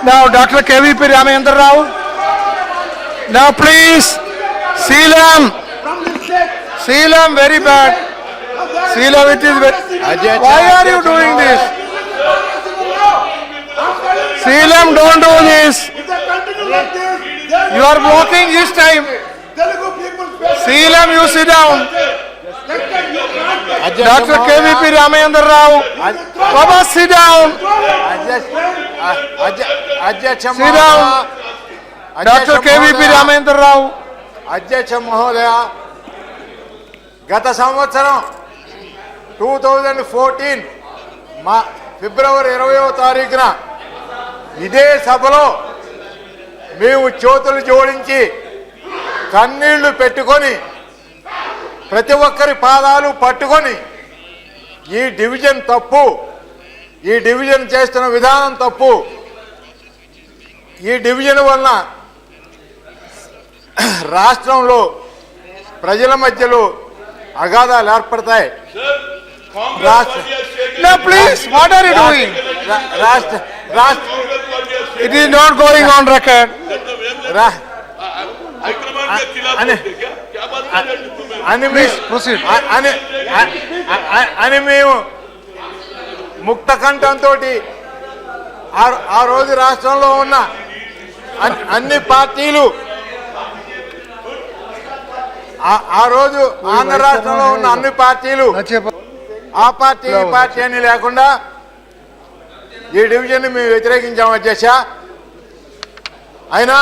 Now, Dr. KVP Ramachandra Rao. Now, please, Seelam. Seelam, very bad. Seelam, it is very... Why are you doing this? Seelam, don't do this. You are blocking his time. Seelam, you sit down. Dr. KVP Ramachandra Rao. Baba, sit down. Sit down. Dr. KVP Ramachandra Rao. అధ్యక్ష మహోదయ, గత సంవత్సరం 2014 ఫిబ్రవరి 20వ తారీఖున ఇదే సభలో మేము చేతులు జోడించి కన్నీళ్లు పెట్టుకొని ప్రతి ఒక్కరి పాదాలు పట్టుకొని ఈ డివిజన్ తప్పు, ఈ డివిజన్ చేస్తున్న విధానం తప్పు, ఈ డివిజన్ వలన రాష్ట్రంలో ప్రజల మధ్యలో అగాధాలు ఏర్పడతాయి. No, please, what are you doing? It is not going on record. అని మేము ముక్త కంఠంతో ఆ రోజు రాష్ట్రంలో ఉన్న అన్ని పార్టీలు, ఆ రోజు ఆంధ్ర రాష్ట్రంలో ఉన్న అన్ని పార్టీలు, ఆ పార్టీ ఈ పార్టీ అని లేకుండా ఈ డివిజన్ మేము వ్యతిరేకించాము అధ్యక్ష. అయినా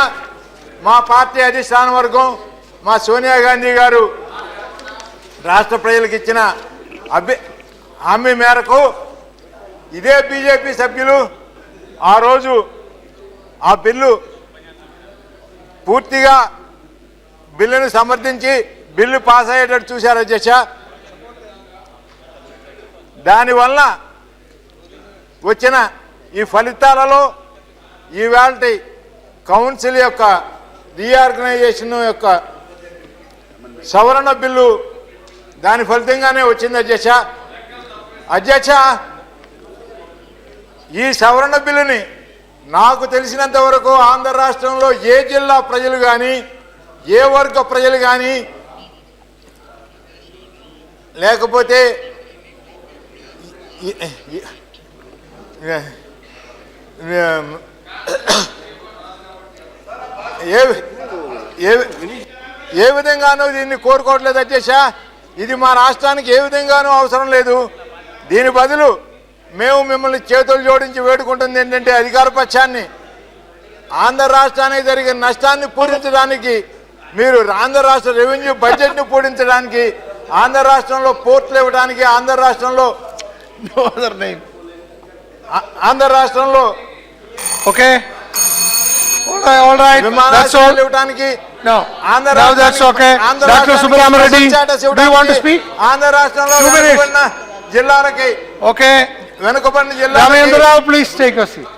మా పార్టీ అధిష్టాన వర్గం, మా సోనియా గాంధీ గారు రాష్ట్ర ప్రజలకు ఇచ్చిన హామీ మేరకు ఇదే బీజేపీ సభ్యులు ఆ రోజు ఆ బిల్లు పూర్తిగా బిల్లును సమర్థించి బిల్లు పాస్ అయ్యేటట్టు చూశారు అధ్యక్ష. దానివల్ల వచ్చిన ఈ ఫలితాలలో ఈవేళ కౌన్సిల్ యొక్క రీఆర్గనైజేషన్ యొక్క సవరణ బిల్లు దాని ఫలితంగానే వచ్చింది అధ్యక్ష. అధ్యక్ష, ఈ సవరణ బిల్లుని నాకు తెలిసినంత వరకు ఆంధ్ర రాష్ట్రంలో ఏ జిల్లా ప్రజలు కానీ, ఏ వర్గ ప్రజలు కానీ, లేకపోతే ఏ విధంగానూ దీన్ని కోరుకోవట్లేదు అధ్యక్ష. ఇది మా రాష్ట్రానికి ఏ విధంగానూ అవసరం లేదు. దీని బదులు మేము మిమ్మల్ని చేతులు జోడించి వేడుకుంటుంది ఏంటంటే అధికార పక్షాన్ని ఆంధ్ర రాష్ట్రానికి జరిగిన నష్టాన్ని పూరించడానికి, మీరు ఆంధ్ర రాష్ట్ర రెవెన్యూ బడ్జెట్ను పూరించడానికి, ఆంధ్ర రాష్ట్రంలో పోర్టులు ఇవ్వడానికి, ఆంధ్ర రాష్ట్రంలో ఓకే విమానాశ్రయాలు ఇవ్వడానికి, ఆంధ్ర రాష్ట్రంలో జిల్లాలకి ఓకే వెనుకబడిన జిల్లా ప్లీజ్ టేక్ అ సీట్.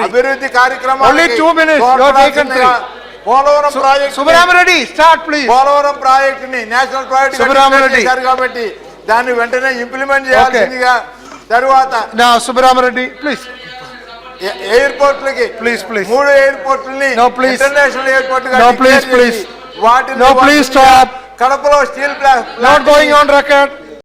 అభివృద్ధి కార్యక్రమాలు Polavaram project Subbaramareddy start please. Polavaram project ని నేషనల్ ప్రాజెక్ట్ చేశారు కాబట్టి దాన్ని వెంటనే ఇంప్లిమెంట్ చేయాల్సిందిగా. తరువాత సుబ్బరామరెడ్డి ప్లీజ్. ఎయిర్పోర్ట్లకి ప్లీజ్ 3 ఎయిర్పోర్ట్లని ఇంటర్నేషనల్ ఎయిర్పోర్ట్ వాటిని కడపలో steel plant not going on record.